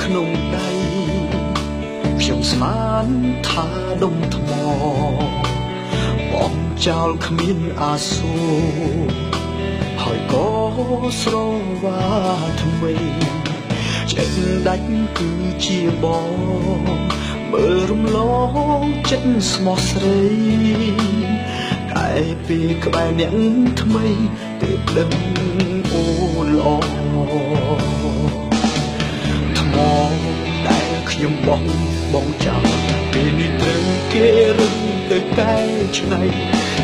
ក្នុងដៃខ្ញុំស្មានថាដុំថ្មបងចោលគ្មានអាសូរហើយក៏ស្រវាថ្មីចេញដាច់គឺជាបងមើលរំលងចិត្តស្មោះស្រីតែពេលក្បែរអ្នកថ្មីទើបដឹងអូនល្អថ្មដែលខ្ញុំបងចោលពេលនេះត្រូវគេរឹងទៅកែច្នៃ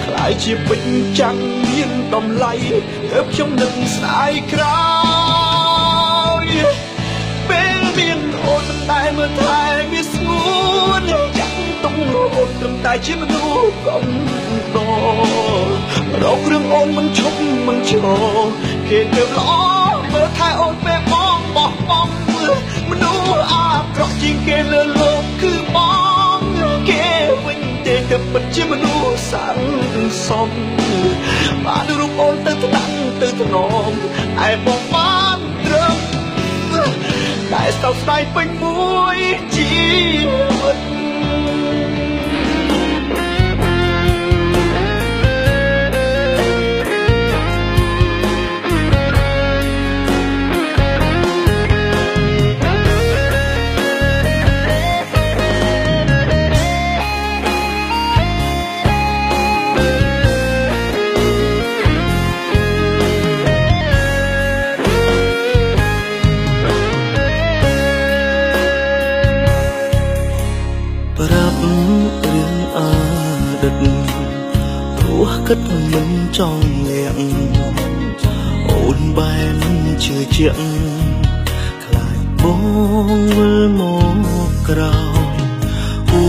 ខ្លាយជាពេញចាំងមានតម្លៃទើបខ្ញុំនឹកស្ដាយក្រោយពេលមានអូនមិនដែលមើលថែវាស្ងួនចាក់ទុំអូនត្រឹមតែជាមនុស្សកំដររកគ្រឿងអូនមិនឈប់មិនឈរគេទើបល្អមើលថែអូនពេលបងបោះបង់មនុស្សអាក្រក់ជាងគេលើលោកគឺបងគេវិញទេទើបពិតជាមនុស្សសាំសំបានរូបអូនទៅតាំងទៅថ្នមឯបងបានត្រឹមតែសោកស្ដាយពេញមួយជីវិតប្រាប់រឿងអតីតព្រោះគិតមិនចង់លាក់អូនបែនជឿជាក់ខ្លាចបងវិលមកក្រោយអូ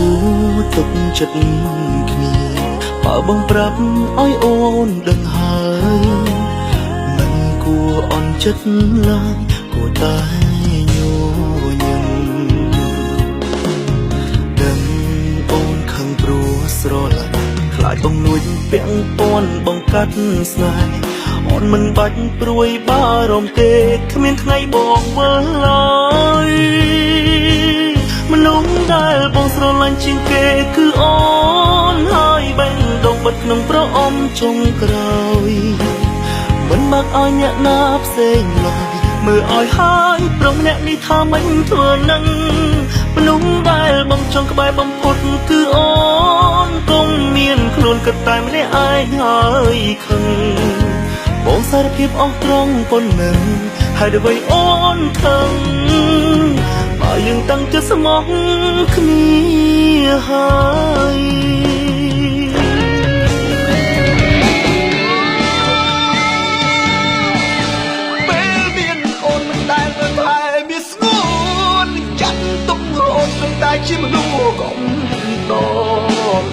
ទុកចិត្តគ្នាបើបងប្រាប់ឲ្យអូនដឹងហើយមិនគួរអន់ចិត្តឡើយគួរតែញញឹមស្រឡាញ់ខ្លាចបងលួចពាក់ព័ន្ធបងកាត់ស្នេហ៍អូនមិនបាច់ព្រួយបារម្ភទេគ្មានថ្ងៃបងមើលឡើយមនុស្សដែលបងស្រឡាញ់ជាងគេគឺអូនហើយបេះដូងបិទក្នុងប្រអប់ចុងក្រោយមិនបាក់ឲ្យអ្នកណាផ្សេងឡើយមើលឲ្យហើយប្រុងអ្នកនេះថាមិនធ្វើនឹងមនុស្សដែលបងចង់ក្បែរបំផុតគឺអូនកុំមានខ្លួនគិតតែម្នាក់ឯងហើយខឹងបងសារភាពអស់ត្រង់ប៉ុណ្ណឹងហើយដើម្បីអូនខឹងបើយើងតាំងចិត្តស្មោះគ្នាហើយតែជាមនុស្សកំដរ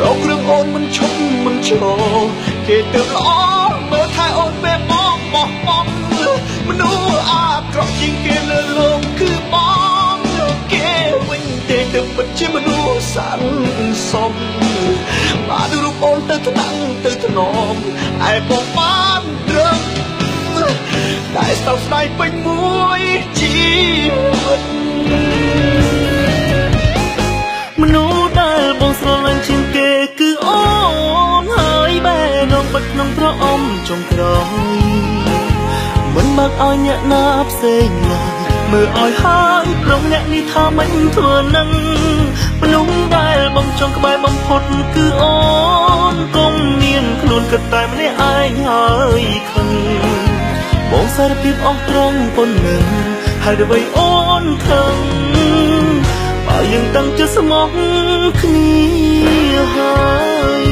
រកគ្រឿងអូនមិនឈប់មិនឈរគេទើបល្អមើលថែអូនពេលបងបោះបង់មនុស្សអាក្រក់ជាងគេលើលោកគឺបងគេវិញទេទើបពិតជាមនុស្សសាំសំបានរូបអូនទៅតាំងទៅថ្នមឯបងបានត្រឹមតែសោកស្ដាយពេញមួយជីវិតមនុស្សដែលបងស្រឡាញ់ជាងគេគឺអូនហើយបែរនំបិទក្នុងប្រអប់ចុងក្រោយមិនបាក់ឲ្យអ្នកណាផ្សេងឡើយមើលឲ្យហើយប្រុងអ្នកនេះថាមិនធ្វើនឹងមនុស្សដែលបងចង់ក្បែរបំផុតគឺអូនកុំមានខ្លួនគិតតែម្នាក់ឯងហើយខឹងបងសារភាពអស់ត្រង់ប៉ុណ្ណឹងហើយដើម្បីអូនខឹងបើយើងតាំងចិត្តស្មោះគ្នាហើយ